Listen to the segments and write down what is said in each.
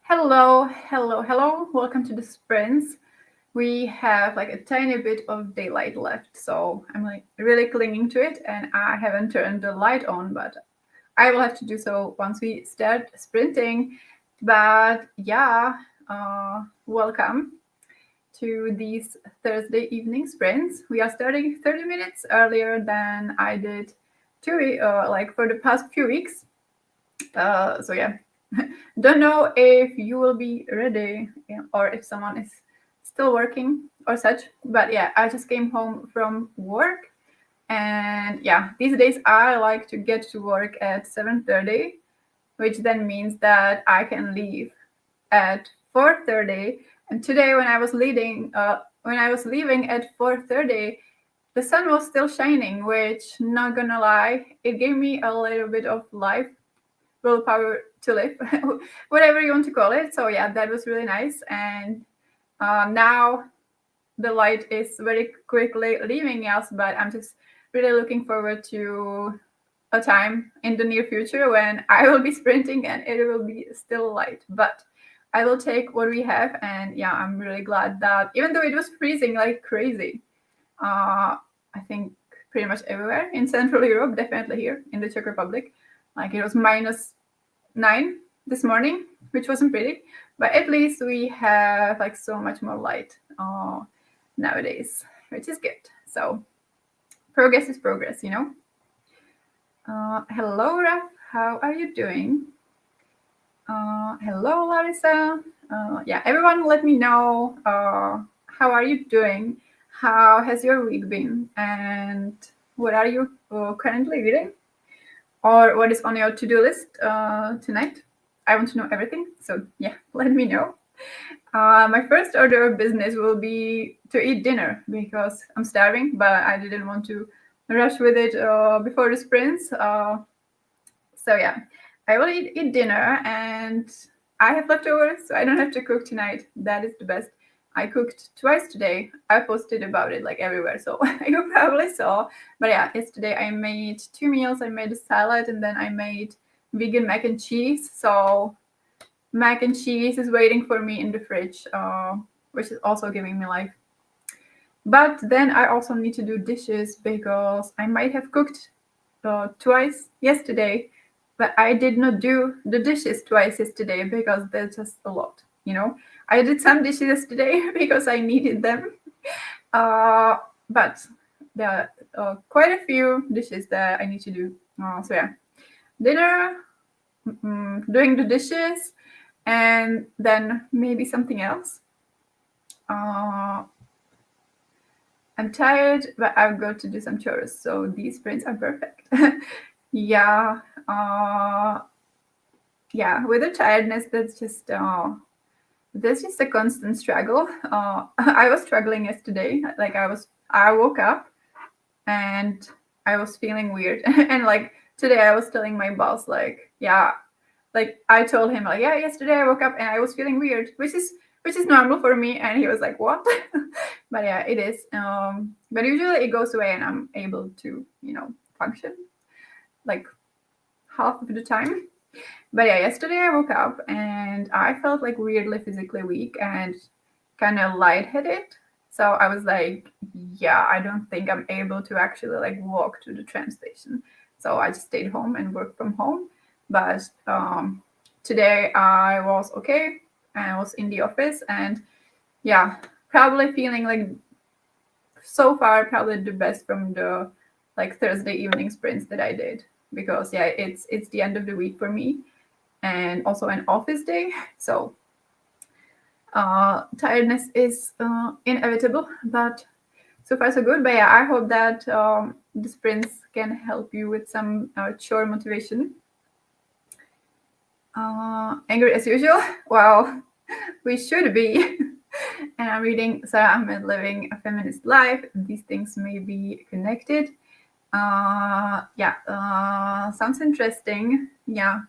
Hello. Welcome to the sprints. We have like a tiny bit of daylight left, so I'm like really clinging to it, and I haven't turned the light on, but I will have to do so once we start sprinting. But yeah, welcome to these Thursday evening sprints. We are starting 30 minutes earlier than I did like for the past few weeks. So yeah, don't know if you will be ready or if someone is still working or such. But yeah, I just came home from work, and yeah, these days I like to get to work at 7:30, which then means that I can leave at 4:30. And today, when I was leaving at 4:30, the sun was still shining, which, not gonna lie, it gave me a little bit of life willpower to live, whatever you want to call it. So yeah, that was really nice. And now the light is very quickly leaving us, but I'm just really looking forward to a time in the near future when I will be sprinting and it will be still light. But I will take what we have, and yeah, I'm really glad that even though it was freezing like crazy, I think pretty much everywhere in Central Europe, definitely here in the Czech Republic, like it was -9 this morning, which wasn't pretty, but at least we have like so much more light nowadays, which is good. So progress is progress, you know. Hello, Raf. How are you doing? Hello, Larissa. Yeah, everyone, let me know. How are you doing? How has your week been? And what are you currently reading? Or what is on your to-do list tonight? I want to know everything. So yeah, let me know. My first order of business will be to eat dinner because I'm starving, but I didn't want to rush with it before the sprints. So yeah, I will eat dinner, and I have leftovers, so I don't have to cook tonight. That is the best. I cooked twice today. I posted about it like everywhere, so you probably saw. But yeah, yesterday I made 2 meals. I made a salad, and then I made vegan mac and cheese. So mac and cheese is waiting for me in the fridge, which is also giving me life. But then I also need to do dishes because I might have cooked twice yesterday, but I did not do the dishes twice yesterday because there's just a lot, you know. I did some dishes yesterday because I needed them, but there are quite a few dishes that I need to do. So yeah, dinner, doing the dishes, and then maybe something else. I'm tired, but I've got to do some chores, so these sprints are perfect. Yeah, yeah. With the tiredness, that's just a constant struggle. I was struggling yesterday. Like I woke up and I was feeling weird, and like today, I was telling my boss, like, yeah, like I told him, like, yeah, yesterday I woke up and I was feeling weird, which is normal for me, and he was like, what? But yeah, it is. But usually it goes away, and I'm able to, function like half of the time. But yeah, yesterday I woke up and I felt like weirdly physically weak and kind of lightheaded. So I was like, yeah, I don't think I'm able to actually like walk to the tram station. So I just stayed home and worked from home. But today I was okay, and I was in the office, and yeah, probably feeling like so far probably the best from the like Thursday evening sprints that I did, because yeah, it's the end of the week for me and also an office day. So tiredness is inevitable, but so far so good. But yeah, I hope that the sprints can help you with some chore motivation. Angry as usual. Well, we should be. And I'm reading Sarah Ahmed, Living a Feminist Life. These things may be connected. Sounds interesting. Yeah,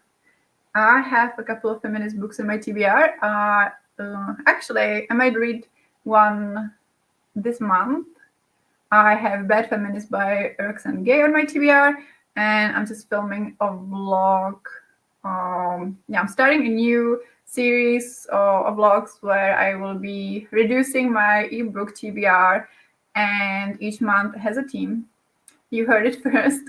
I have a couple of feminist books in my TBR. Actually, I might read one this month. I have Bad Feminist by Roxane Gay on my TBR, and I'm just filming a vlog yeah, I'm starting a new series of vlogs where I will be reducing my ebook TBR, and each month has a theme. You heard it first.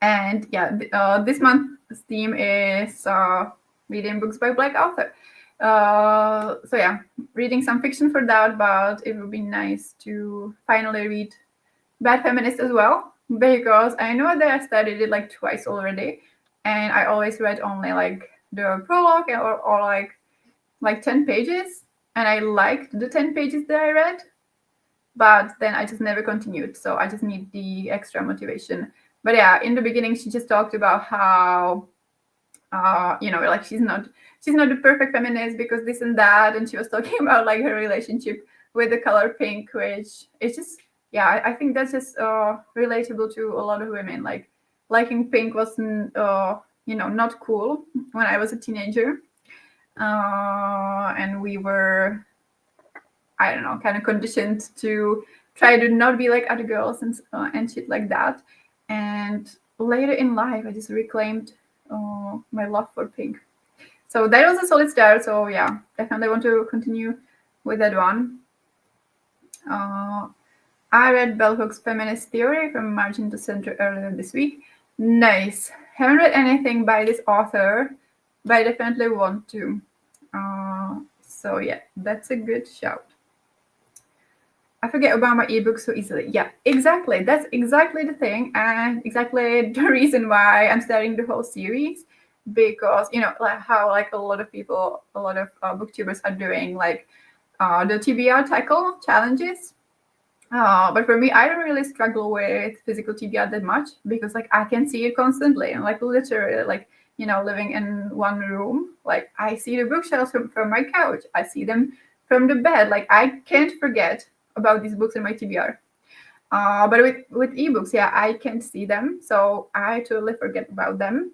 And yeah, this month's theme is reading books by Black author. So yeah, reading some fiction for that, but it would be nice to finally read Bad Feminist as well, because I know that I studied it like twice already, and I always read only like the prologue or like 10 pages, and I liked the 10 pages that I read, but then I just never continued. So I just need the extra motivation. But yeah, in the beginning, she just talked about how, like she's not the perfect feminist because this and that, and she was talking about like her relationship with the color pink, which is just, yeah, I think that's just relatable to a lot of women. Like liking pink wasn't, not cool when I was a teenager, and we were, I don't know, kind of conditioned to try to not be like other girls and shit like that. And later in life, I just reclaimed my love for pink. So that was a solid start. So yeah, definitely want to continue with that one. I read Bell Hooks' Feminist Theory from Margin to Center earlier this week. Nice. Haven't read anything by this author, but I definitely want to. So yeah, that's a good shout. I forget about my ebook so easily. Yeah, exactly. That's exactly the thing, and exactly the reason why I'm starting the whole series. Because like how like a lot of people, a lot of booktubers are doing like the TBR tackle challenges. But for me, I don't really struggle with physical TBR that much because like I can see it constantly, and like literally like living in one room, like I see the bookshelves from my couch, I see them from the bed, like I can't forget about these books in my TBR. But with ebooks, yeah, I can't see them, so I totally forget about them.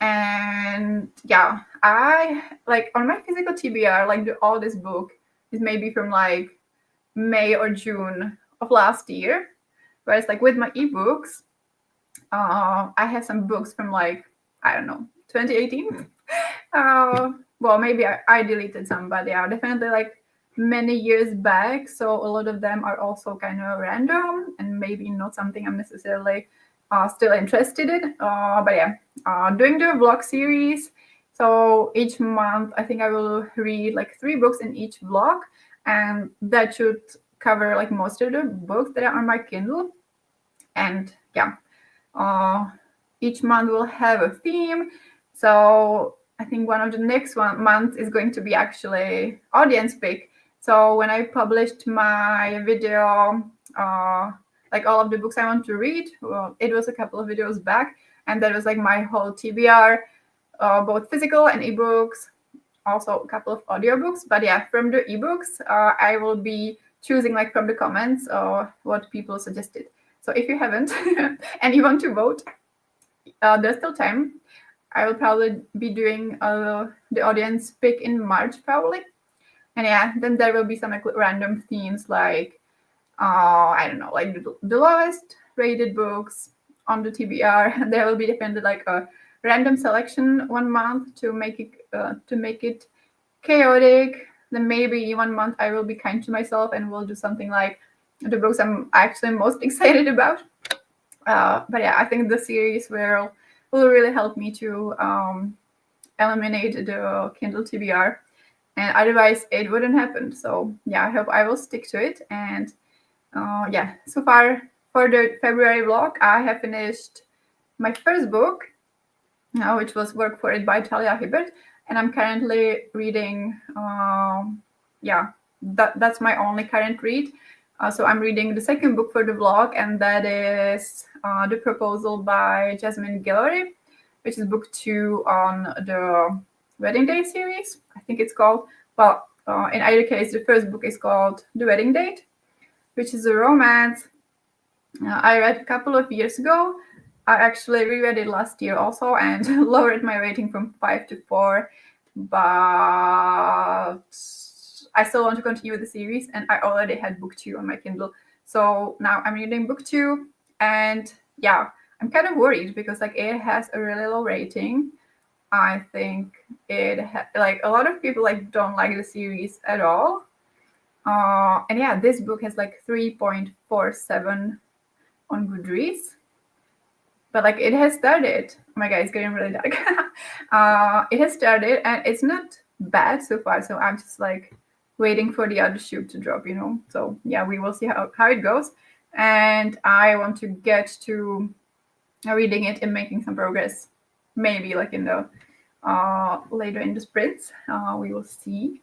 And yeah, I like on my physical TBR, like the oldest book is maybe from like May or June of last year. Whereas like with my ebooks, I have some books from like, I don't know, 2018. Well, maybe I deleted some, but yeah, definitely like many years back. So a lot of them are also kind of random and maybe not something I'm necessarily still interested in. But yeah, doing the vlog series. So each month, I think I will read like 3 books in each vlog, and that should cover like most of the books that are on my Kindle. And yeah, each month will have a theme. So I think one of the next month is going to be actually audience pick. So when I published my video, like all of the books I want to read, well, it was a couple of videos back, and that was like my whole TBR, both physical and ebooks, also a couple of audiobooks. But yeah, from the ebooks, I will be choosing like from the comments or what people suggested. So if you haven't and you want to vote, there's still time. I will probably be doing the audience pick in March probably. And yeah, then there will be some like random themes like, I don't know, like the lowest rated books on the TBR. There will be definitely like a random selection one month to make it chaotic. Then maybe one month I will be kind to myself and will do something like the books I'm actually most excited about. But yeah, I think the series will really help me to eliminate the Kindle TBR, and otherwise it wouldn't happen. So yeah, I hope I will stick to it. And yeah, so far for the February vlog, I have finished my first book, which was Work for It by Talia Hibbert, and I'm currently reading. Yeah, that's my only current read. So I'm reading the second book for the vlog, and that is The Proposal by Jasmine Guillory, which is book 2 on the Wedding Day series, I think it's called. Well, in either case, the first book is called The Wedding Date, which is a romance I read a couple of years ago. I actually reread it last year also and lowered my rating from 5 to 4. But I still want to continue with the series, and I already had book 2 on my Kindle. So now I'm reading book 2, and yeah, I'm kind of worried because like it has a really low rating. I think like a lot of people like don't like the series at all. And yeah, this book has like 3.47 on Goodreads. But like it has started. Oh my god, it's getting really dark. It has started and it's not bad so far. So I'm just like waiting for the other shoe to drop, you know. So yeah, we will see how it goes. And I want to get to reading it and making some progress. Maybe like in the later in the sprints. We will see.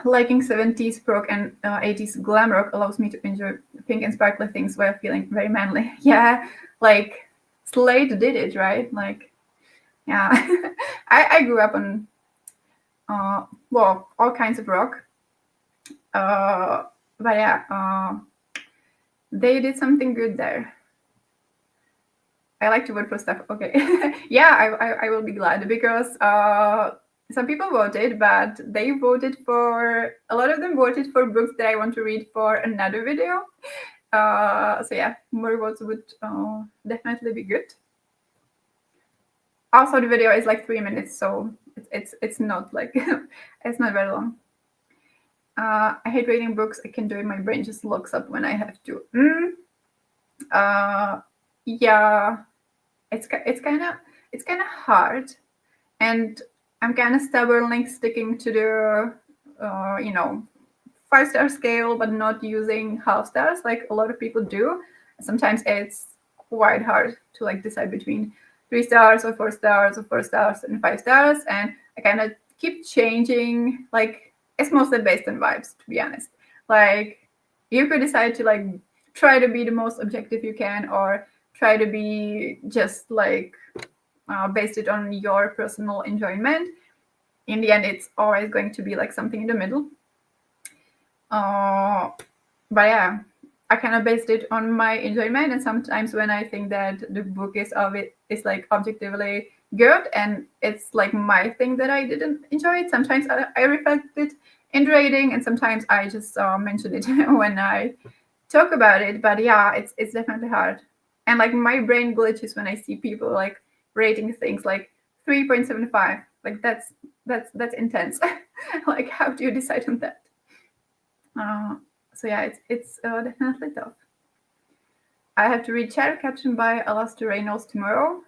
Liking 70s prog and 80s glam rock allows me to enjoy pink and sparkly things while feeling very manly. Yeah, like Slade did it, right? Like, yeah. I grew up on, well, all kinds of rock. But yeah, they did something good there. I like to vote for stuff. Okay. Yeah, I will be glad because some people voted, but they voted for, a lot of them voted for books that I want to read for another video. So yeah, more votes would definitely be good. Also, the video is like 3 minutes, so it's not like it's not very long. I hate reading books. I can do it. My brain just locks up when I have to. Yeah, it's kind of hard, and I'm kind of stubbornly sticking to the 5-star scale, but not using half stars like a lot of people do. Sometimes it's quite hard to like decide between 3 stars or 4 stars or 4 stars and 5 stars, and I kind of keep changing. Like it's mostly based on vibes, to be honest. Like you could decide to like try to be the most objective you can, or try to be just like based it on your personal enjoyment. In the end, it's always going to be like something in the middle. But yeah, I kind of based it on my enjoyment, and sometimes when I think that the book is like objectively good and it's like my thing that I didn't enjoy it, sometimes I reflect it in rating, and sometimes I just mention it when I talk about it. But yeah, it's definitely hard, and like my brain glitches when I see people like rating things like 3.75. Like that's intense. Like how do you decide on that? So yeah, it's definitely tough. I have to read Shadow Captain by Alastair Reynolds tomorrow.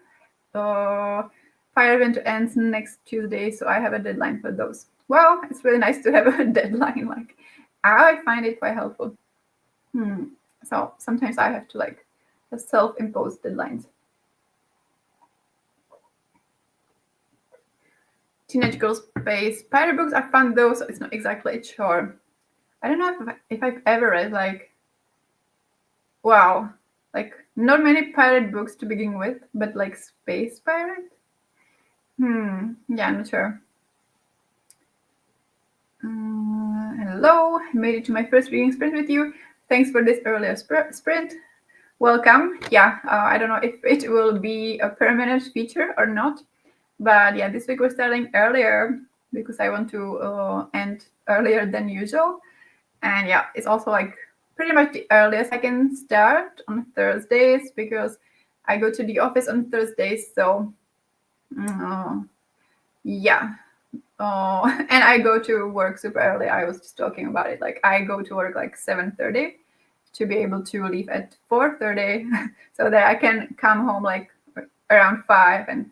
Fire Winter ends next Tuesday, so I have a deadline for those. Well, it's really nice to have a deadline. Like I find it quite helpful. So sometimes I have to like self-impose deadlines. Teenage Girl Space Pirate books are fun though, so it's not exactly a chore. I don't know if I've ever read like, wow, like not many pirate books to begin with, but like space pirate. Yeah, I'm not sure. Hello, made it to my first reading sprint with you. Thanks for this earlier sprint. Welcome. Yeah, I don't know if it will be a permanent feature or not, but yeah, this week we're starting earlier because I want to end earlier than usual. And yeah, it's also like pretty much the earliest I can start on Thursdays because I go to the office on Thursdays. So yeah. And I go to work super early. I was just talking about it. Like I go to work like 7:30 to be able to leave at 4:30 so that I can come home like around 5 and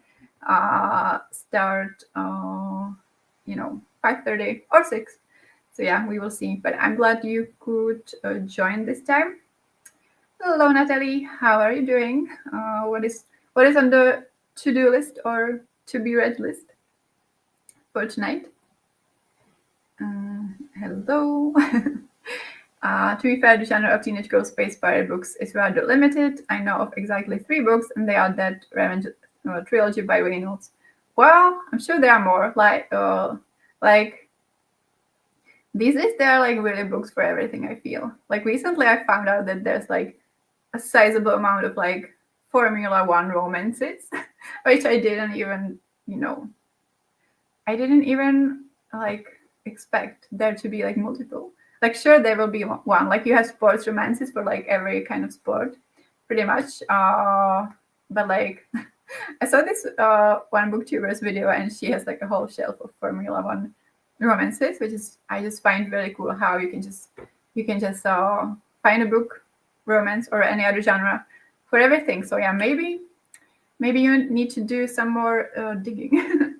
start 5:30 or 6. So yeah, we will see. But I'm glad you could join this time. Hello, Natalie. How are you doing? What is on the to-do list or to-be-read list for tonight? Hello. To be fair, the genre of teenage girl space pirate books is rather limited. I know of exactly 3 books, and they are that Revenge trilogy by Reynolds. Well, I'm sure there are more. Like these days, there are like really books for everything. I feel like recently I found out that there's like a sizable amount of like Formula One romances, which I didn't even like expect there to be like multiple. Like sure there will be one. Like you have sports romances for like every kind of sport, pretty much. But like I saw this one booktuber's video, and she has like a whole shelf of Formula One romances, which is I just find really cool how you can just find a book, romance or any other genre for everything. So yeah, maybe you need to do some more digging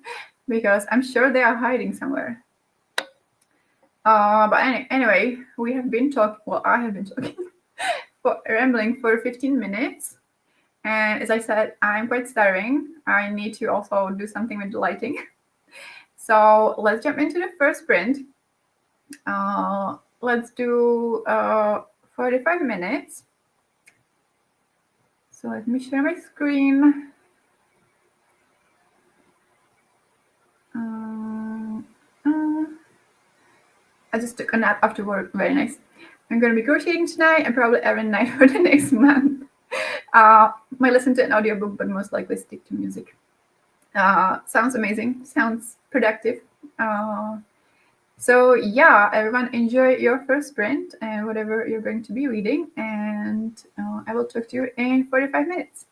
because I'm sure they are hiding somewhere. But anyway, we have been talking. Well, I have been talking rambling for 15 minutes. And as I said, I'm quite starving. I need to also do something with the lighting. So let's jump into the first sprint. Let's do 45 minutes. So let me share my screen. I just took a nap after work. Very nice. I'm going to be crocheting tonight and probably every night for the next month. Might listen to an audiobook, but most likely stick to music. Sounds amazing. Sounds productive. So yeah, everyone enjoy your first sprint and whatever you're going to be reading. And I will talk to you in 45 minutes.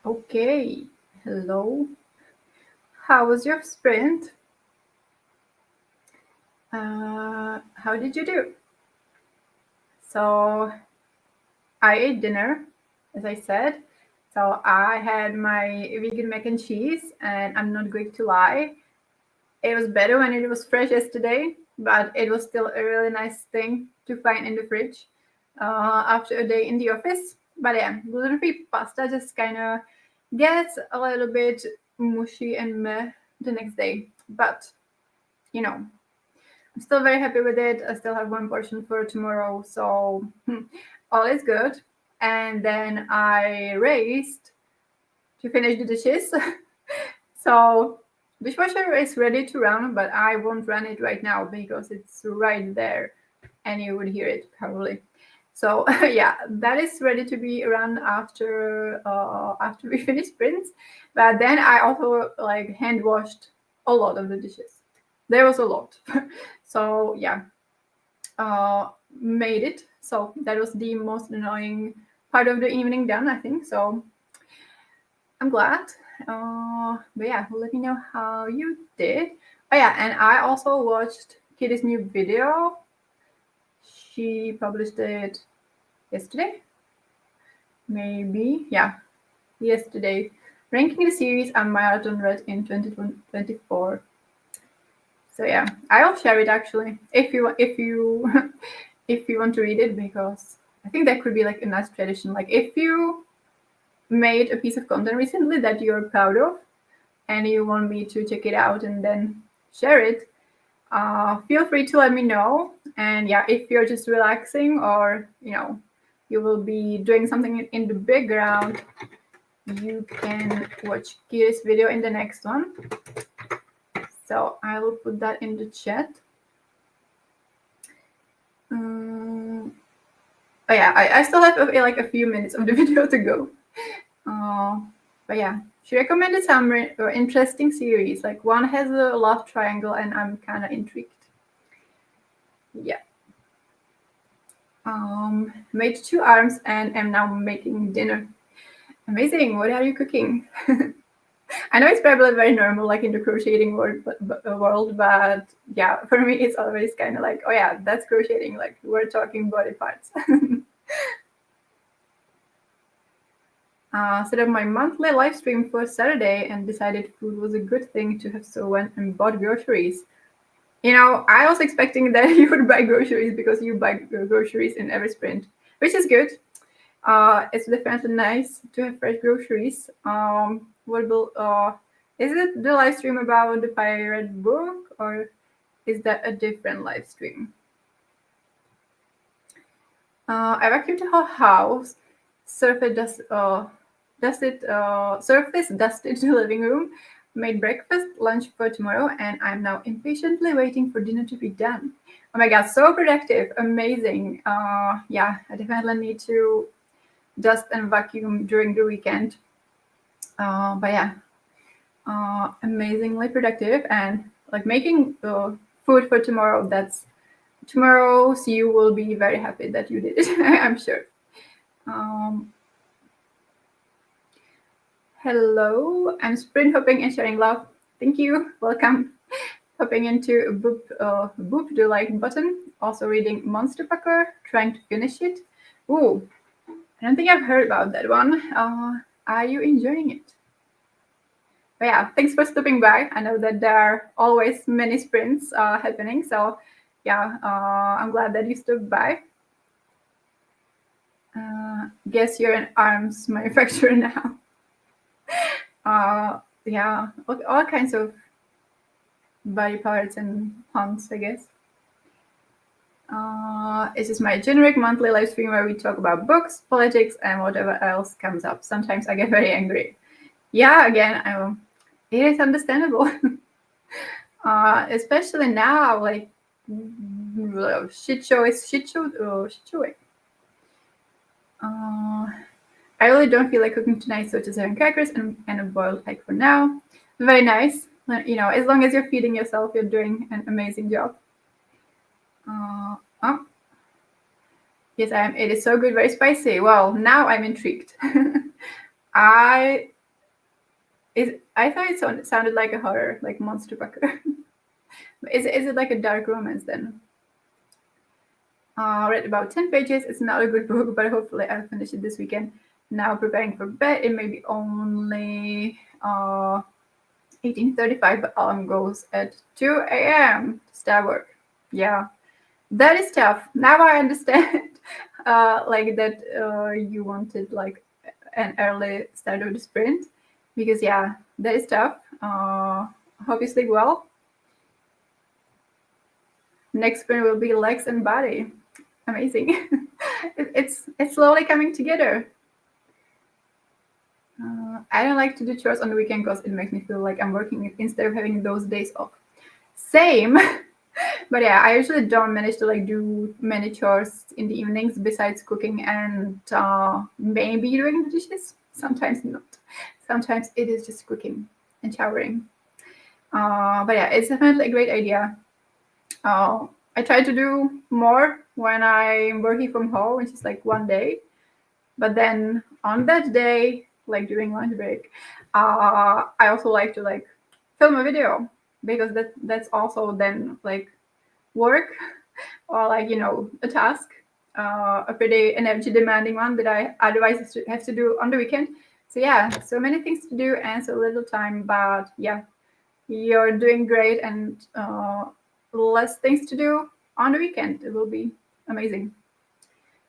Okay, hello. How was your sprint? How did you do? So I ate dinner, as I said. So I had my vegan mac and cheese, and I'm not going to lie, it was better when it was fresh yesterday, but it was still a really nice thing to find in the fridge after a day in the office. But yeah, gluten-free pasta just kind of gets a little bit mushy and meh the next day. But you know, I'm still very happy with it. I still have one portion for tomorrow, so all is good. And then I raced to finish the dishes. So dishwasher is ready to run, but I won't run it right now because it's right there and you would hear it probably. So yeah, that is ready to be run after we finish sprints. But then I also like hand washed a lot of the dishes. There was a lot. So yeah, made it. So that was the most annoying part of the evening done, I think. So I'm glad. But yeah, let me know how you did. Oh yeah, and I also watched Kitty's new video. She published it yesterday, maybe. Yeah, yesterday. Ranking the series I marathon read in 2024. So yeah, I'll share it actually if you if you want to read it, because I think that could be like a nice tradition. Like if you made a piece of content recently that you're proud of and you want me to check it out and then share it, feel free to let me know. And yeah, if you're just relaxing or you will be doing something in the background, you can watch Kira's video in the next one. So I will put that in the chat. Oh yeah, I still have like a few minutes of the video to go. But yeah, she recommended some interesting series. Like one has a love triangle, and I'm kind of intrigued. Yeah. Made 2 arms and am now making dinner. Amazing. What are you cooking? I know it's probably very normal, like in the crocheting world, but yeah, for me it's always kind of like, oh yeah, that's crocheting. Like we're talking body parts. Set up my monthly live stream for Saturday and decided food was a good thing to have, so went and bought groceries. I was expecting that you would buy groceries because you buy groceries in every sprint, which is good. It's definitely nice to have fresh groceries. Is it the live stream about the pirate book, or is that a different live stream? I vacuumed the whole house, surface dusted the living room, made breakfast, lunch for tomorrow, and I'm now impatiently waiting for dinner to be done. Oh my god, so productive, amazing. Yeah, I definitely need to dust and vacuum during the weekend. But yeah, amazingly productive, and like making food for tomorrow. Tomorrow's you will be very happy that you did it. I'm sure. Hello, I'm sprint hopping and sharing love. Thank you. Welcome. Hopping into boop the like button. Also reading Monster Pucker, trying to finish it. Ooh, I don't think I've heard about that one. Are you enjoying it? But yeah, thanks for stopping by. I know that there are always many sprints happening, so yeah, I'm glad that you stopped by. Guess you're an arms manufacturer now. Yeah, all kinds of body parts and puns, I guess. This is my generic monthly live stream where we talk about books, politics, and whatever else comes up. Sometimes I get very angry. Yeah, again, it is understandable. Especially now, like shit show is shit showing. I really don't feel like cooking tonight, so just having crackers and a boiled egg for now. Very nice. As long as you're feeding yourself, you're doing an amazing job. Oh. Yes, I am. It is so good, very spicy. Well, now I'm intrigued. I I thought it sounded like a horror, like Monster Pucker. Is it like a dark romance then? Read about 10 pages. It's not a good book, but hopefully I'll finish it this weekend. Now preparing for bed. It may be only 18:35, but alarm goes at 2 a.m. to start work. Yeah, that is tough. Now I understand like that you wanted like an early start of the sprint, because yeah, that is tough. Hope you sleep well. Next sprint will be legs and body. Amazing. It's slowly coming together. I don't like to do chores on the weekend because it makes me feel like I'm working instead of having those days off. Same. But yeah, I usually don't manage to like do many chores in the evenings besides cooking and maybe doing the dishes. Sometimes not. Sometimes it is just cooking and showering. But yeah, it's definitely a great idea. I try to do more when I'm working from home, which is like one day. But then on that day, like during lunch break, I also like to like film a video, because that's also then like work, or like, you know, a task, a pretty energy demanding one that I otherwise have to do on the weekend. So yeah, so many things to do and so little time, but yeah, you're doing great, and less things to do on the weekend. It will be amazing.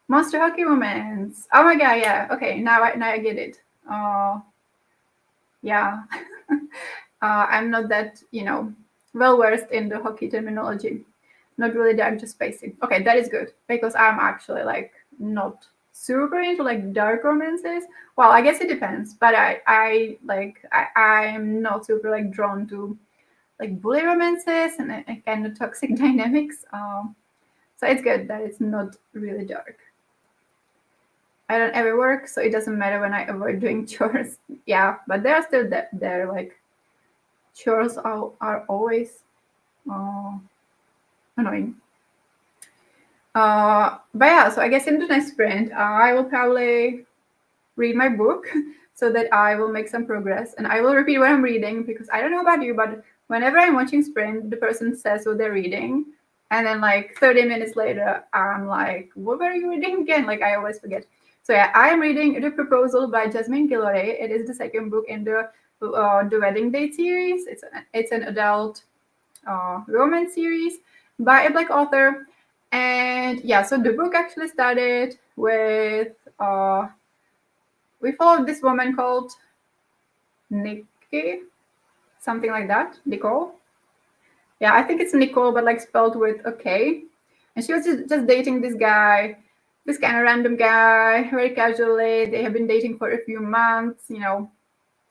Monster hockey romance. Oh my god, yeah. Okay, now I get it. Yeah. I'm not that, you know, well versed in the hockey terminology. Not really that, just basic. Okay, that is good, because I'm actually like not super into like dark romances. Well, I guess it depends, but I'm not super like drawn to like bully romances and kind of toxic dynamics. So it's good that it's not really dark. I don't ever work, so it doesn't matter when I avoid doing chores. Yeah, but they are still there. Like chores are always uh, annoying. But yeah, so I guess in the next sprint, I will probably read my book so that I will make some progress, and I will repeat what I'm reading, because I don't know about you, but whenever I'm watching sprint, the person says what they're reading, and then like 30 minutes later, I'm like, what were you reading again? Like I always forget. So yeah, I am reading The Proposal by Jasmine Guillory. It is the second book in the Wedding Date series. It's an adult romance series by a Black author. And yeah, so the book actually started with we followed this woman called Nikki, something like that, Nicole. Yeah, I think it's Nicole, but like spelled with a K. And she was just dating this guy, this kind of random guy, very casually. They have been dating for a few months, you know.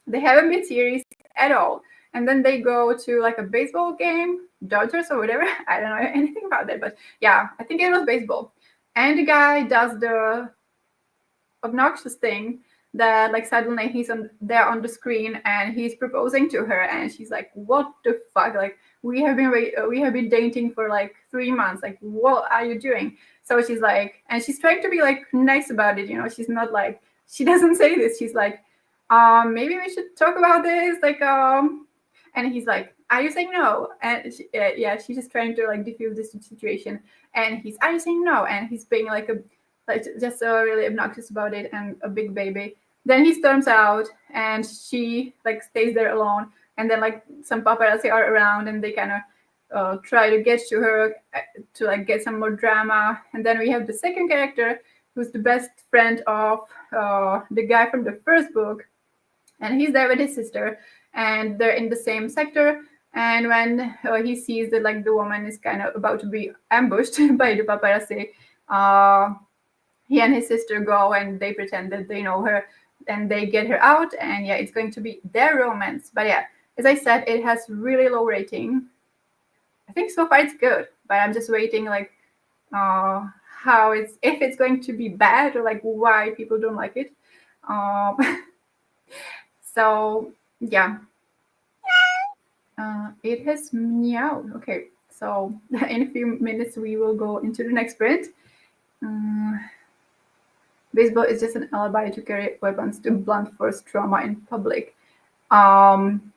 They haven't been serious at all. And then they go to like a baseball game, Dodgers or whatever. I don't know anything about that, but yeah, I think it was baseball. And the guy does the obnoxious thing that like suddenly he's there on the screen and he's proposing to her, and she's like, what the fuck, like we have been dating for like 3 months, like what are you doing? So she's like, and she's trying to be like nice about it, you know, she's not like, she doesn't say this, she's like, maybe we should talk about this, like and he's like, are you saying no? And yeah, she's just trying to like diffuse this situation, and he's, are you saying no? And he's being like a like just really obnoxious about it and a big baby. Then he storms out, and she like stays there alone. And then like some paparazzi are around, and they kind of try to get to her to like get some more drama. And then we have the second character, who's the best friend of the guy from the first book, and he's there with his sister, and they're in the same sector. And when he sees that like the woman is kind of about to be ambushed by the paparazzi, he and his sister go and they pretend that they know her, and they get her out, and yeah, it's going to be their romance. But yeah, as I said, it has really low rating. I think so far it's good, but I'm just waiting like how it's, if it's going to be bad, or like why people don't like it. um, so yeah, it has meowed. Okay, so in a few minutes we will go into the next sprint. Baseball is just an alibi to carry weapons to blunt force trauma in public. Um,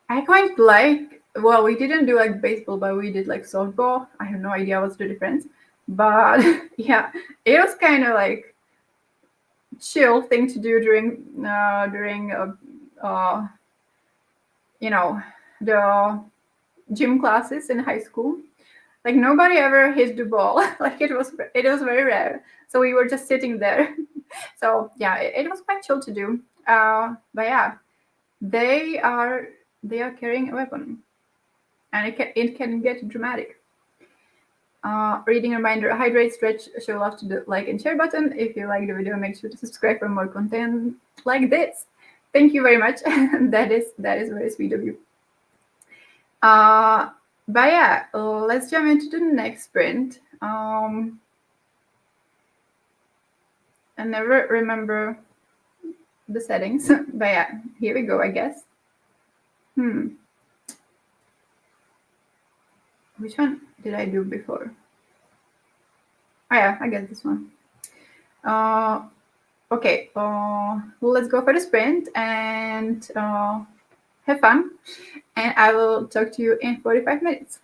I quite like, well, we didn't do like baseball, but we did like softball. I have no idea what's the difference. But yeah, it was kind of like chill thing to do during you know, the gym classes in high school. Like nobody ever hit the ball. Like it was very rare. So we were just sitting there. So yeah, it was quite chill to do. But yeah, they are they are carrying a weapon, and it can get dramatic. Reading reminder: hydrate, stretch, show love to the like and share button. If you like the video, make sure to subscribe for more content like this. Thank you very much. That is very sweet of you. But yeah, let's jump into the next sprint. I never remember the settings, but yeah, here we go, I guess. Which one did I do before? Oh yeah, I guess this one. Okay, let's go for the sprint and have fun. And I will talk to you in 45 minutes.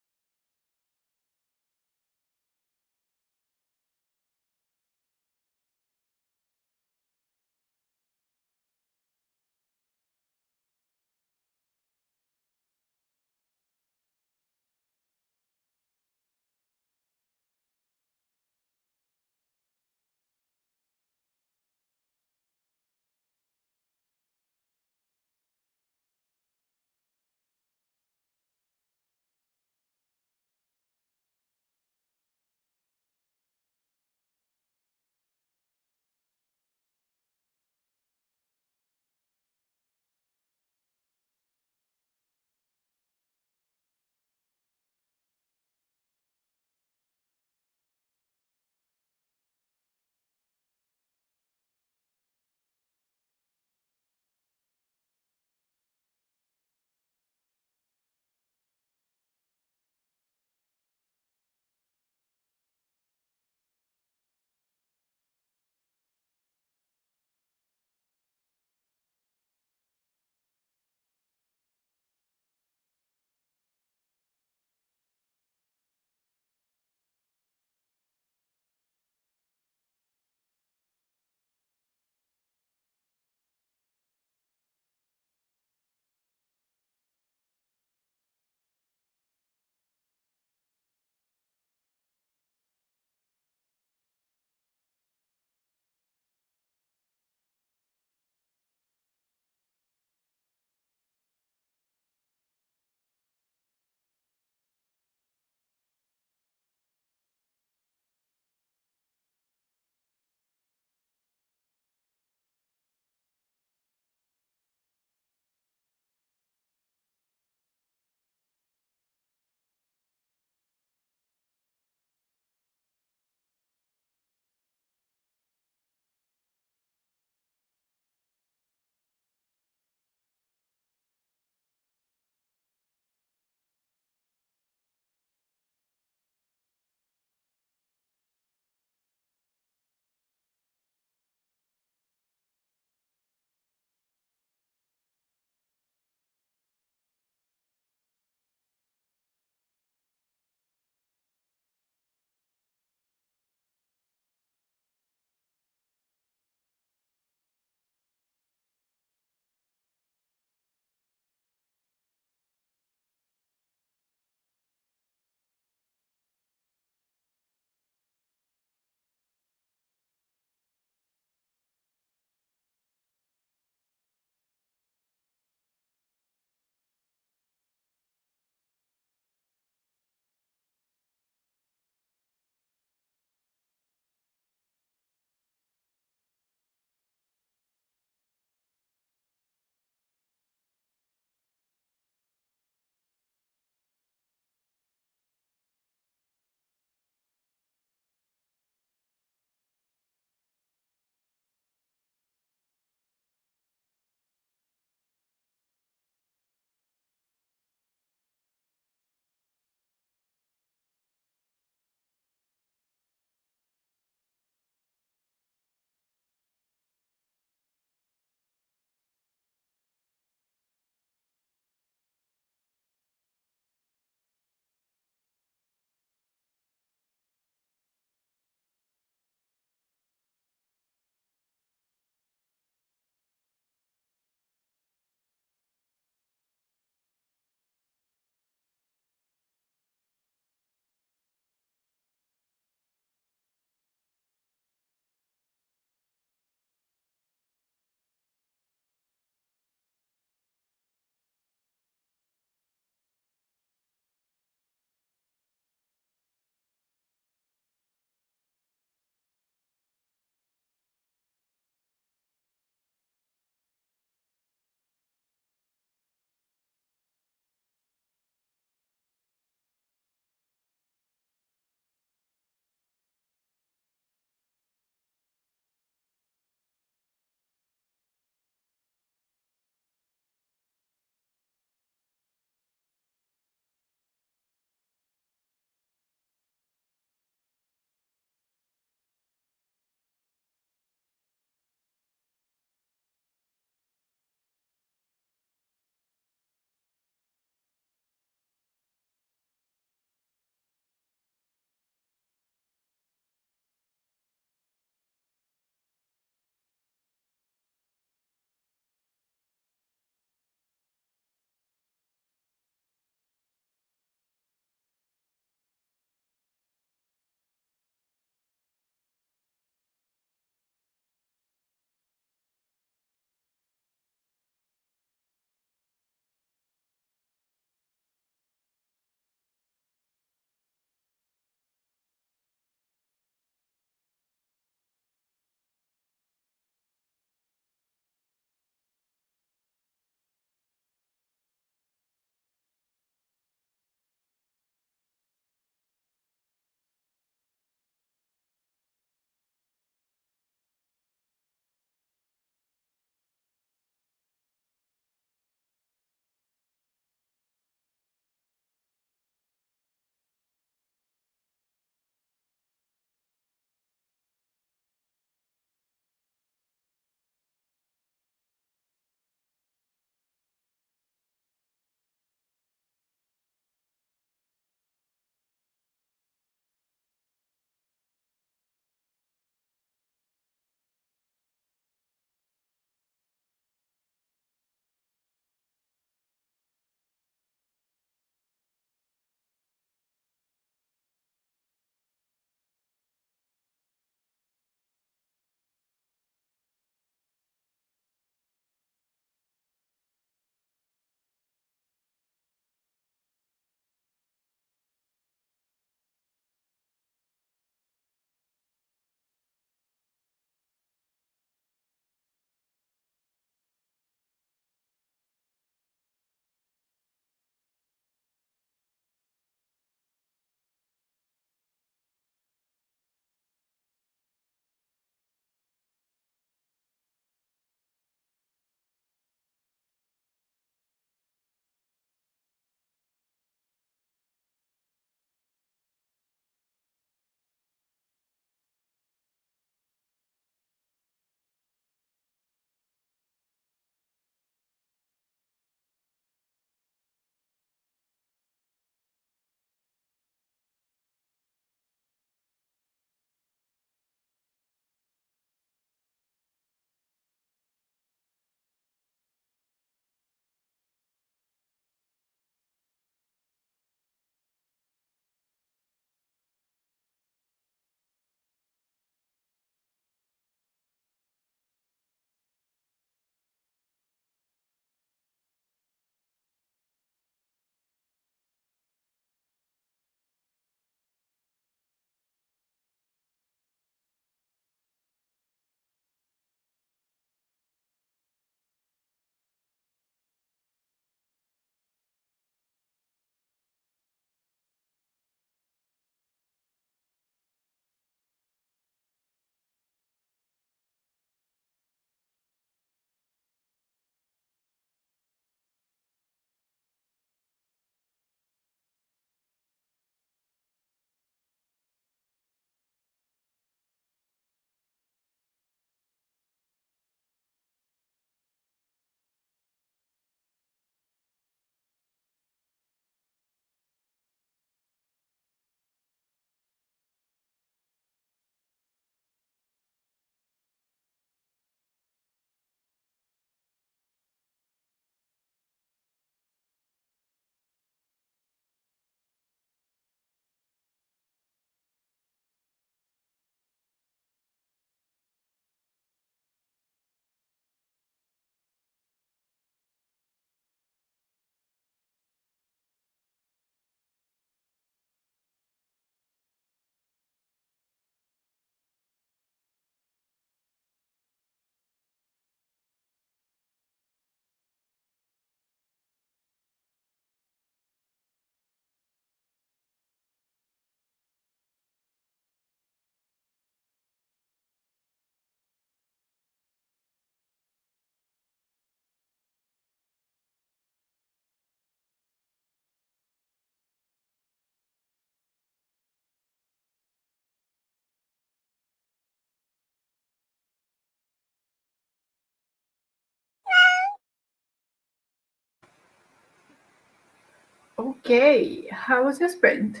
Okay, how was your sprint?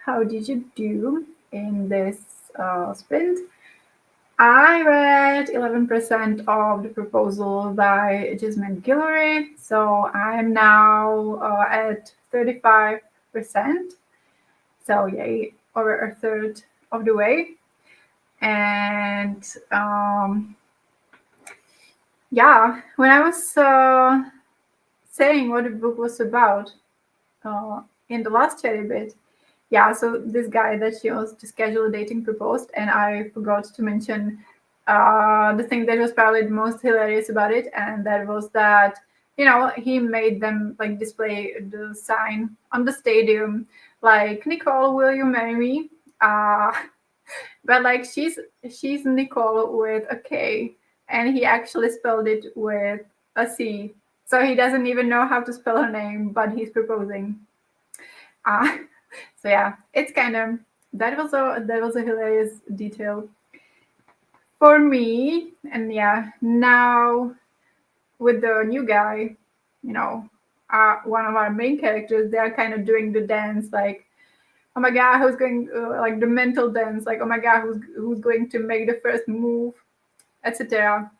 How did you do in this sprint? I read 11% of the proposal by Jasmine Guillory, so I'm now at 35%. So yay, over a third of the way. And yeah, when I was saying what the book was about in the last cherry bit, yeah, so this guy that she was to schedule dating proposed, and I forgot to mention the thing that was probably the most hilarious about it, and that was that, you know, he made them like display the sign on the stadium, like, Nicole, will you marry me? Uh, but like she's Nicole with a K, and he actually spelled it with a C. So he doesn't even know how to spell her name, but he's proposing. Uh, so yeah, it's kind of that was a hilarious detail for me. And yeah, now with the new guy, you know, one of our main characters, they are kind of doing the dance, like, oh my god, who's going like the mental dance, like, oh my god, who's going to make the first move, etc.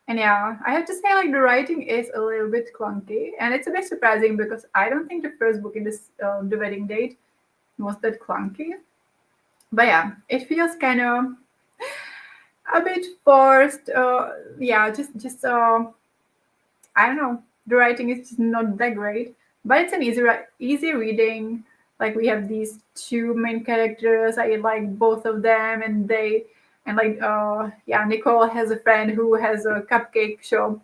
And yeah, I have to say, like, the writing is a little bit clunky, and it's a bit surprising because I don't think the first book in this the wedding date was that clunky. But yeah, it feels kind of a bit forced. Yeah, just I don't know. The writing is just not that great, but it's an easy reading. Like, we have these two main characters. I like both of them, and like yeah, Nicole has a friend who has a cupcake shop.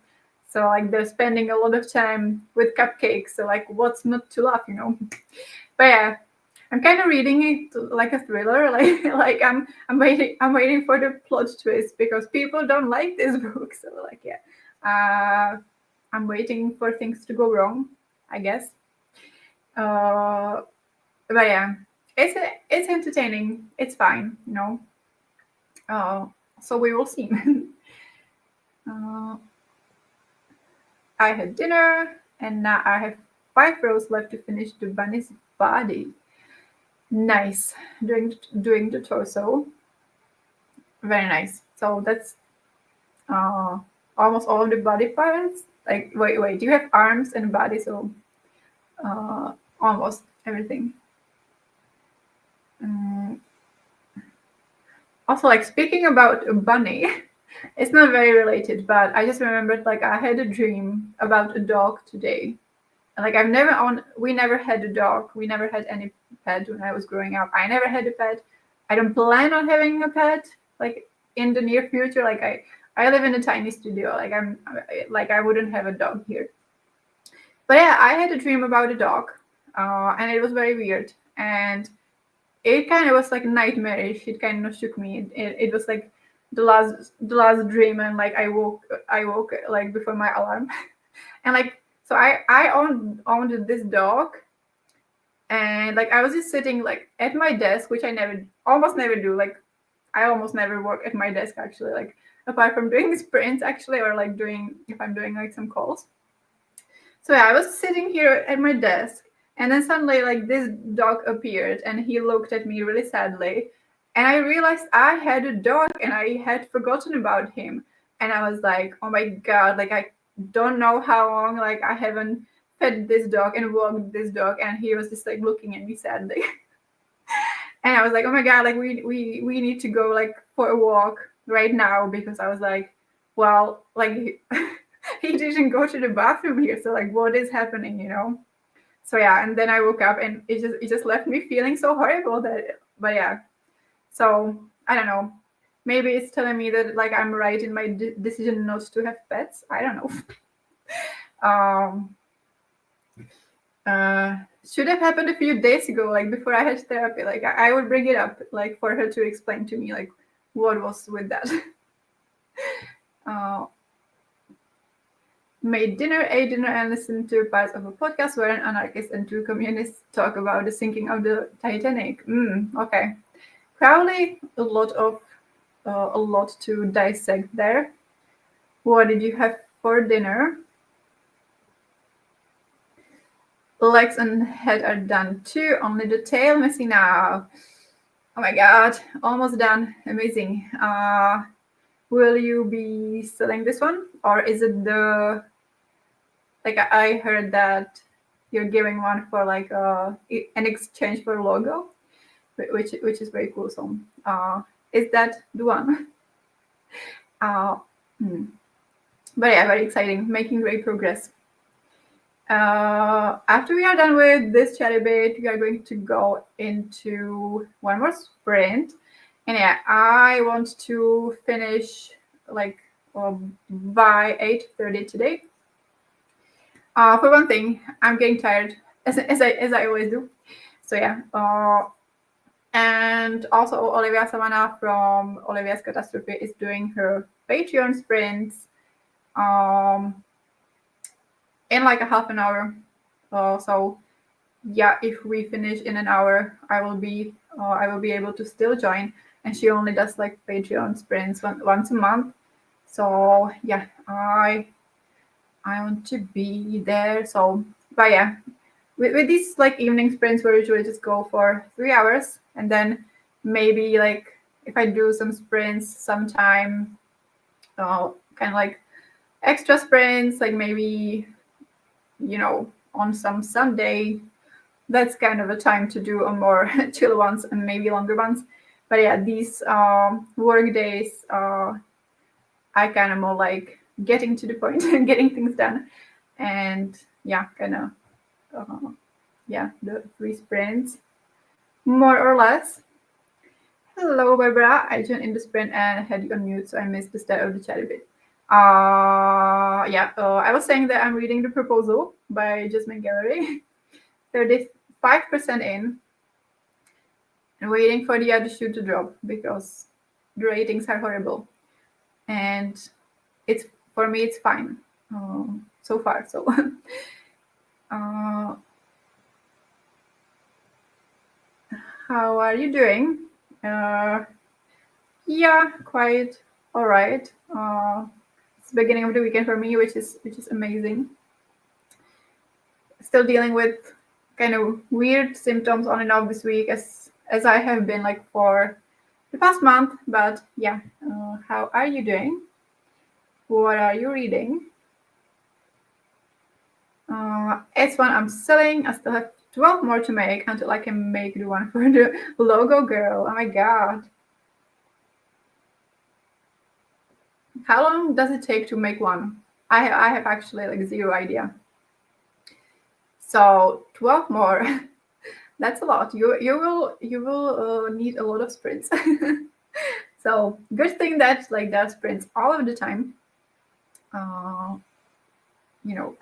So like they're spending a lot of time with cupcakes. So like, what's not to love, you know? But yeah, I'm kind of reading it like a thriller. I'm waiting for the plot twist because people don't like this book. So like, yeah, I'm waiting for things to go wrong, I guess. But yeah, it's entertaining. It's fine, you know. So we will see. uh, I had dinner, and now I have 5 rows left to finish the bunny's body. Nice. Doing the torso. Very nice. So that's uh, almost all of the body parts. Like, wait. You have arms and body, so almost everything. Also, like, speaking about a bunny, it's not very related, but I just remembered, like, I had a dream about a dog today. Like, we never had a dog. We never had any pet when I was growing up. I never had a pet. I don't plan on having a pet, like, in the near future. Like, I live in a tiny studio. Like, I wouldn't have a dog here. But yeah, I had a dream about a dog, and it was very weird. And it kind of was like nightmarish. It kind of shook me. It was like the last dream, and like I woke like before my alarm, and like, so I owned this dog, and like I was just sitting like at my desk, which I almost never do. Like, I almost never work at my desk, actually, like, apart from doing sprints, actually, or like if I'm doing like some calls. So yeah, I was sitting here at my desk, and then suddenly, like, this dog appeared, and he looked at me really sadly, and I realized I had a dog, and I had forgotten about him, and I was like, oh my god, like, I don't know how long, like, I haven't fed this dog and walked this dog, and he was just like looking at me sadly, and I was like, oh my god, like, we need to go like for a walk right now, because I was like, well, like. He didn't go to the bathroom here, so like, what is happening, you know? So yeah, and then I woke up, and it just left me feeling so horrible but yeah. So I don't know, maybe it's telling me that, like, I'm right in my decision not to have pets. I don't know. um should have happened a few days ago, like before I had therapy. Like, I would bring it up, like, for her to explain to me, like, what was with that. uh Made dinner, ate dinner, and listened to parts of a podcast where an anarchist and two communists talk about the sinking of the Titanic. Okay, probably a lot to dissect there. What did you have for dinner? Legs and head are done too. Only the tail missing now. Oh my god, almost done. Amazing. Will you be selling this one, or is it the, like, I heard that you're giving one for like an exchange for logo, which is very cool. So is that the one? But yeah, very exciting, making great progress. After we are done with this chatty bit, we are going to go into one more sprint. And yeah, I want to finish like by 8:30 today. For one thing, I'm getting tired, as I always do. So yeah. And also Olivia Savannah from Olivia's Catastrophe is doing her Patreon sprints in like a half an hour. So yeah, if we finish in an hour, I will be able to still join. And she only does like Patreon sprints once a month. So yeah, I want to be there. So, but yeah, with these like evening sprints, we usually just go for 3 hours, and then maybe like if I do some sprints sometime, kind of like extra sprints, like maybe, you know, on some Sunday, that's kind of a time to do a more chill ones and maybe longer ones. But yeah, these work days, I kind of more like getting to the point and getting things done. And yeah, kind of, yeah, the 3 sprints, more or less. Hello, Barbara. I joined in the sprint and had you on mute, so I missed the start of the chat a bit. Yeah, I was saying that I'm reading The Proposal by Jasmine Gallery. 35% in, and waiting for the other shoe to drop because the ratings are horrible. And it's, for me, it's fine so far. So how are you doing? Yeah, quite all right. It's the beginning of the weekend for me, which is amazing. Still dealing with kind of weird symptoms on and off this week, as I have been like for the past month. But yeah, how are you doing? What are you reading? S1 I'm selling. I still have 12 more to make until I can make the one for the logo girl. Oh my god. How long does it take to make one? I have actually like zero idea. So 12 more. That's a lot. You will need a lot of sprints. So good thing that like there are sprints all of the time. You know.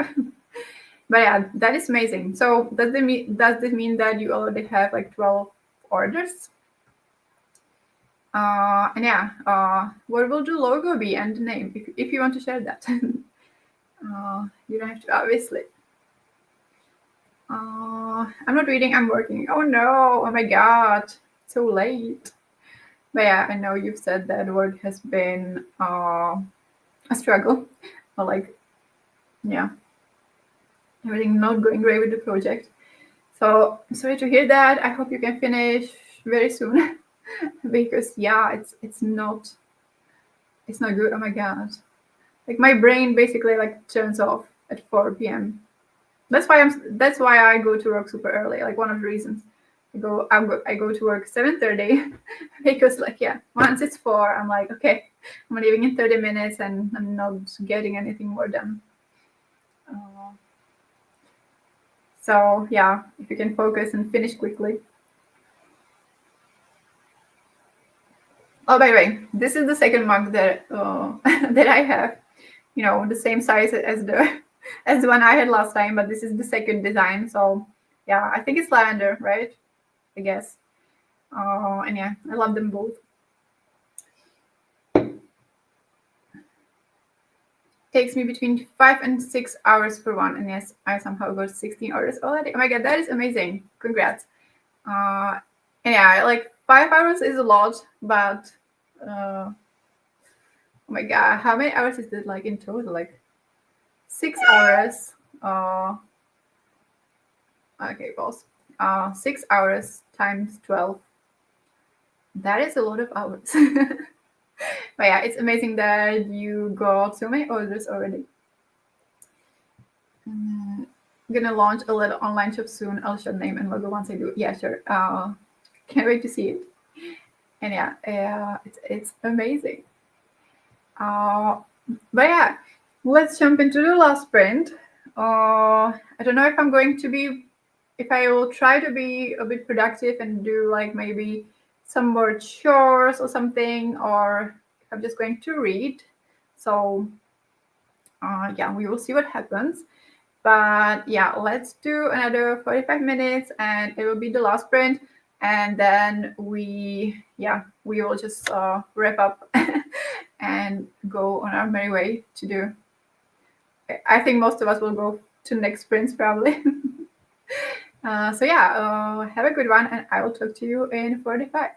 But yeah, that is amazing. So does this mean that you already have like 12 orders? And yeah, what will the logo be and the name, if you want to share that? You don't have to, obviously. I'm not reading, I'm working. Oh no, oh my god, so late. But yeah, I know you've said that work has been a struggle. Or like, yeah, everything not going great with the project. So I'm sorry to hear that. I hope you can finish very soon. Because yeah, it's not good. Oh my god. Like my brain basically like turns off at 4 p.m. That's why I go to work super early. Like one of the reasons I go to work 7:30 because like yeah, once it's 4, I'm like, okay, I'm leaving in 30 minutes and I'm not getting anything more done. So yeah, if you can focus and finish quickly. Oh, by the way, this is the second mug that that I have. You know, the same size as the as the one I had last time, but this is the second design. So yeah, I think it's lavender, right? I guess. And yeah, I love them both. Takes me between 5 and 6 hours for one, and yes, I somehow got 16 orders already. Oh my god, that is amazing! Congrats. And yeah, like 5 hours is a lot, but oh my god, how many hours is it like in total? Like 6 hours. Okay, pause. 6 hours times 12. That is a lot of hours. But yeah, it's amazing that you got so many orders already. I'm gonna launch a little online shop soon. I'll show name and logo once I do it. Yeah, sure. Can't wait to see it. And yeah, it's amazing. Uh, but yeah, let's jump into the last sprint. I don't know if I'm going to be, if I will try to be a bit productive and do like maybe some more chores or something, or if I'm just going to read. So yeah, we will see what happens. But yeah, let's do another 45 minutes and it will be the last sprint. And then we will just wrap up and go on our merry way to do. I think most of us will go to next sprints probably. So yeah, have a good one and I will talk to you in 45.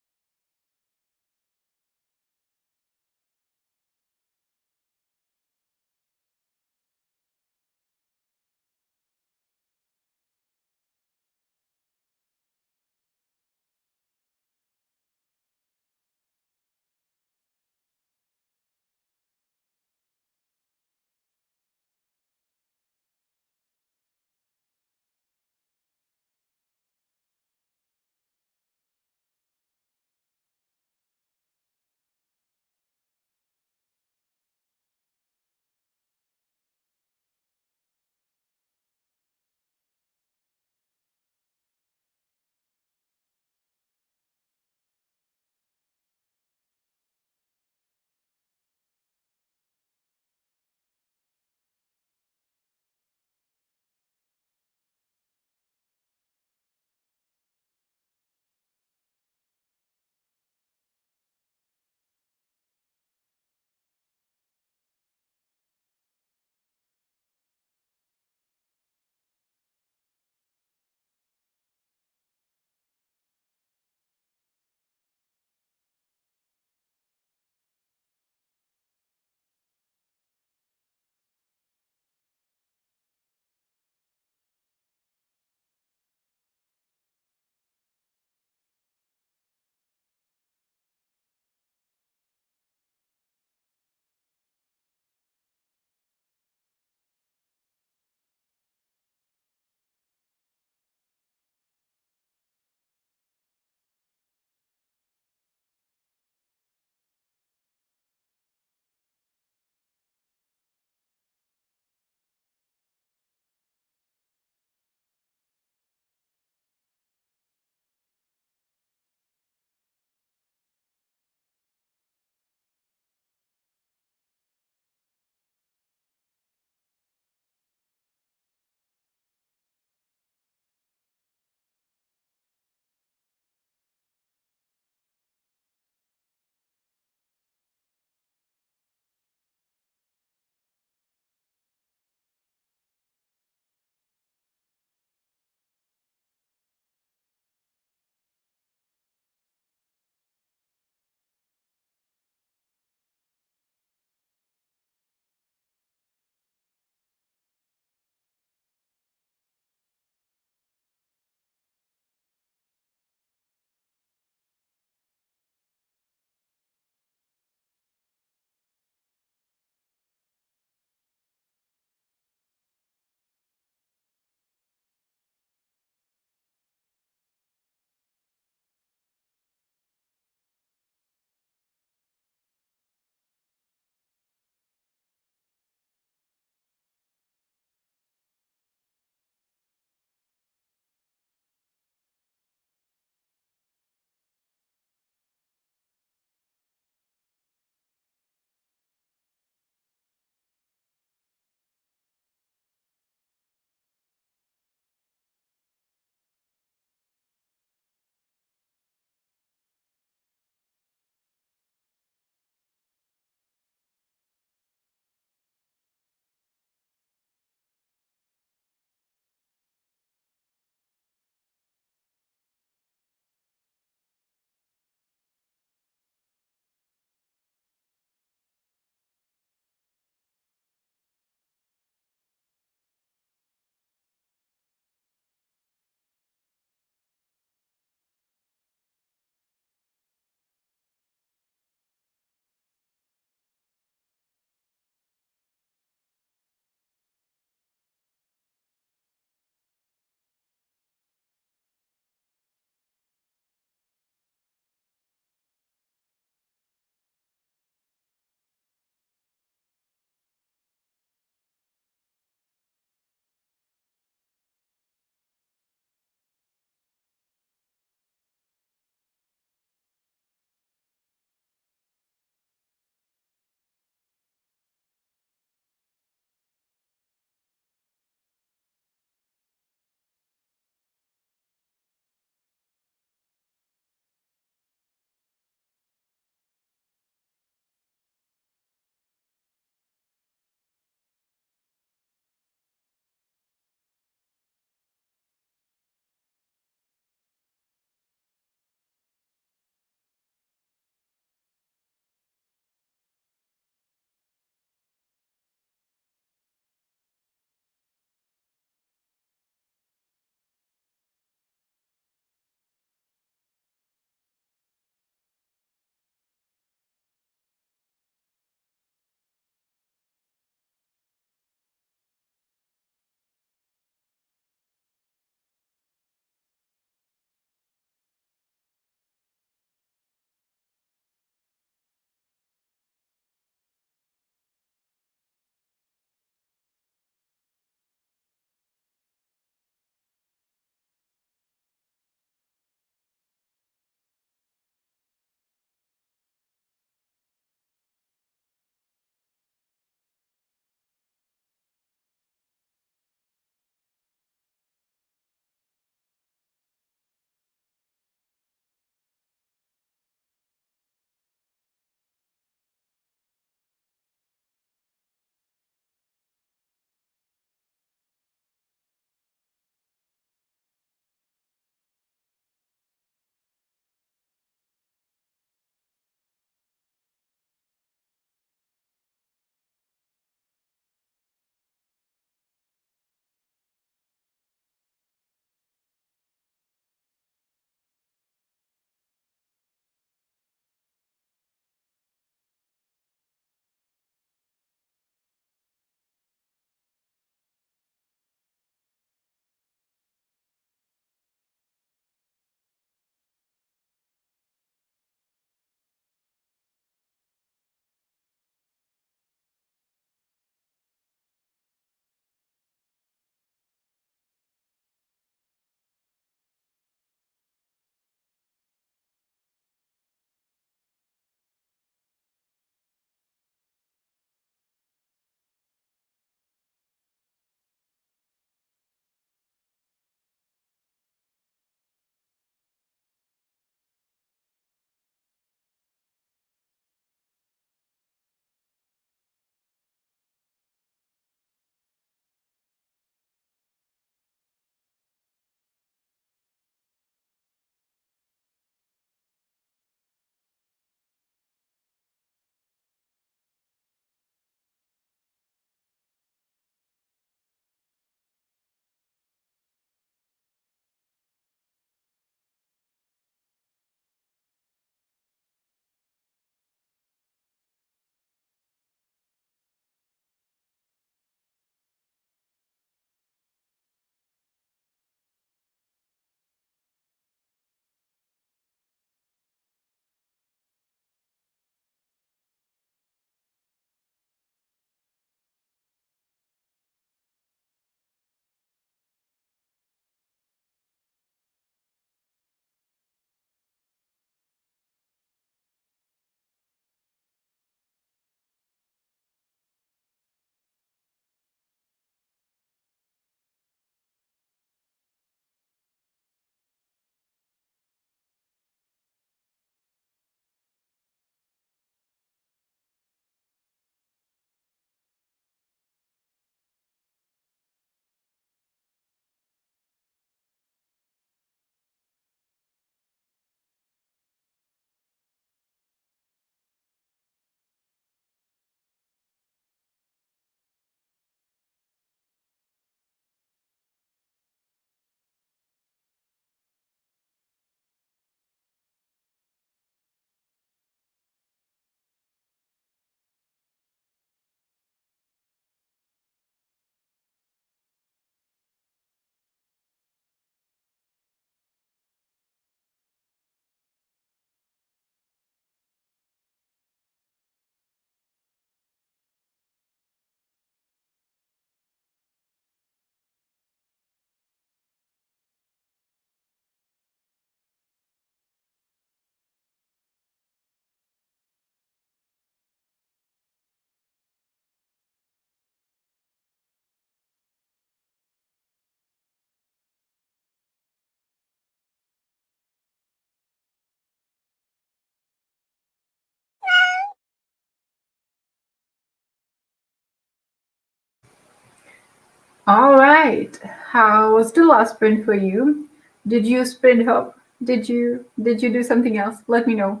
All right. How was the last sprint for you? Did you sprint hop? Did you do something else? Let me know.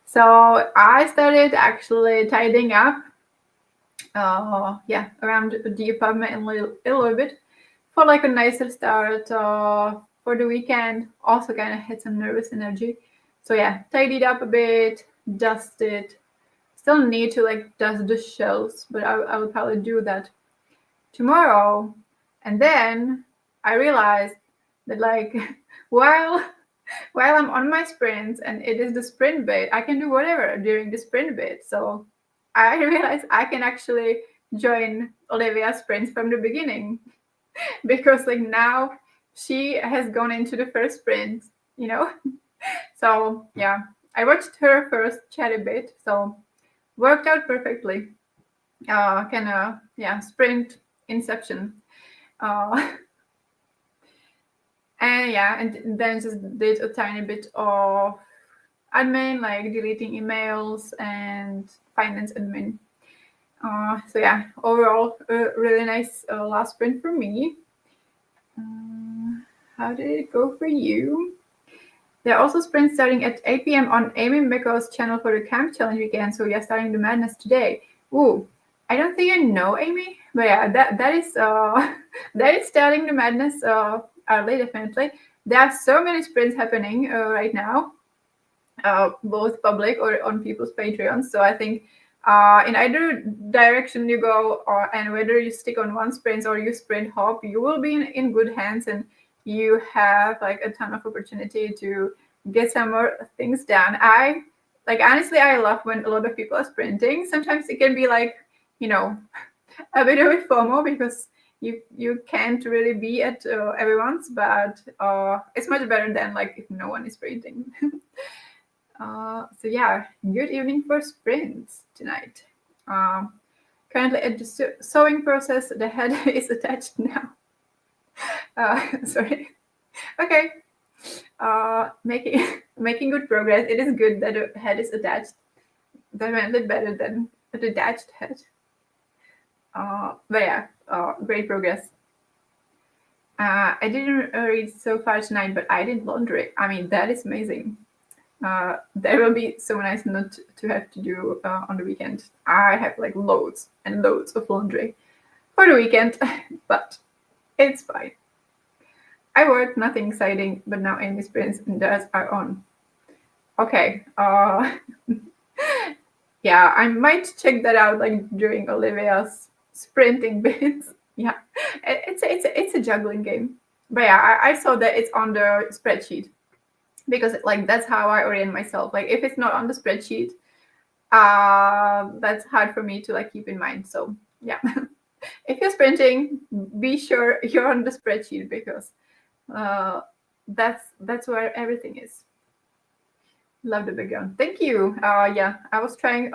So I started actually tidying up. Yeah, around the apartment a little bit for like a nicer start for the weekend. Also, kind of had some nervous energy. So yeah, tidied up a bit, dusted. Still need to like dust the shelves, but I will probably do that tomorrow. And then I realized that like while while I'm on my sprints and it is the sprint bit, I can do whatever during the sprint bit. So I realized I can actually join Olivia's sprints from the beginning because like now she has gone into the first sprint, you know. So yeah, I watched her first chatty bit, so worked out perfectly. Kind of yeah, sprint inception. Uh, and yeah, and then just did a tiny bit of admin, like deleting emails and finance admin. So yeah, overall, a really nice last sprint for me. How did it go for you? There are also sprints starting at 8 p.m. on Amy Miko's channel for the Camp Challenge weekend, so we are starting the madness today. Ooh, I don't think I know Amy, but yeah, that is that is starting the madness early, definitely. There are so many sprints happening right now, both public or on people's Patreons. So I think in either direction you go, and whether you stick on one sprint or you sprint hop, you will be in good hands, and you have like a ton of opportunity to get some more things done. I like honestly, I love when a lot of people are sprinting. Sometimes it can be like, you know, a bit of a FOMO because you can't really be at everyone's, but it's much better than like if no one is sprinting. So yeah, good evening for sprints tonight. Currently at the sewing process, the head is attached now. Sorry. Okay. Making good progress. It is good that the head is attached. Definitely better than a detached head. But yeah, great progress. I didn't read so far tonight, but I did laundry. I mean, that is amazing. That will be so nice not to have to do on the weekend. I have like loads and loads of laundry for the weekend, but it's fine. I work nothing exciting, but now Amy's sprints and theirs are on. Okay. Yeah, I might check that out like during Olivia's sprinting bits. Yeah, it's a juggling game. But yeah, I saw that it's on the spreadsheet because like that's how I orient myself. Like if it's not on the spreadsheet, that's hard for me to like keep in mind. So yeah, if you're sprinting, be sure you're on the spreadsheet because that's where everything is. Love the background. Thank you. Yeah, I was trying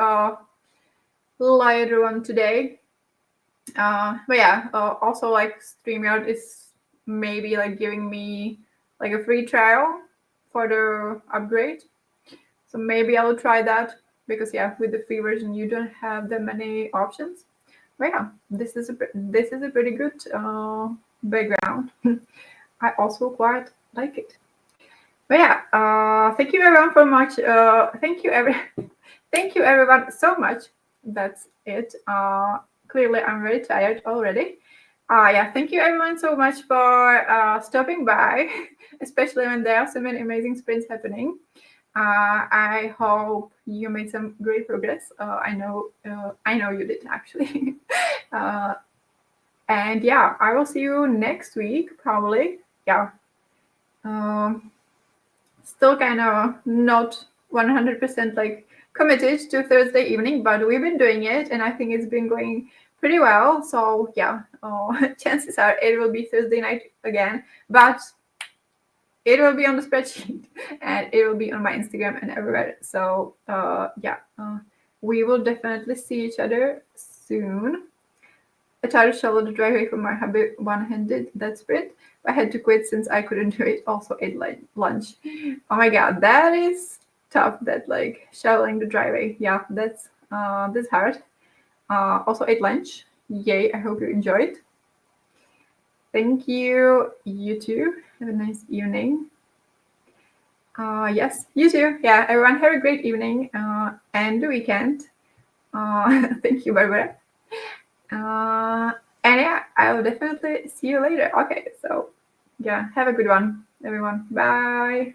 lighter one today. But yeah, also like StreamYard is maybe like giving me like a free trial for the upgrade. So maybe I'll try that because yeah, with the free version you don't have that many options. But yeah, this is a pretty good background. I also quite like it. But yeah, thank you everyone for much. Thank you everyone so much. That's it. Clearly I'm very tired already. Yeah, thank you everyone so much for stopping by, especially when there are so many amazing sprints happening. I hope you made some great progress. I know you did actually. And yeah, I will see you next week probably. Yeah. Still kind of not 100% like committed to Thursday evening, but we've been doing it and I think it's been going pretty well. So yeah, chances are it will be Thursday night again, but it will be on the spreadsheet and it will be on my Instagram and everywhere. So yeah, we will definitely see each other soon. I tried to shovel the driveway from my hubby one-handed that sprint. I had to quit since I couldn't do it. Also ate lunch. Oh my god, that is tough. That like shoveling the driveway. Yeah, that's hard. Also ate lunch. Yay! I hope you enjoyed. Thank you. You too. Have a nice evening. Yes, you too. Yeah, everyone have a great evening and the weekend. Thank you, Barbara. And yeah, I will definitely see you later. Okay, so yeah, have a good one, everyone. Bye.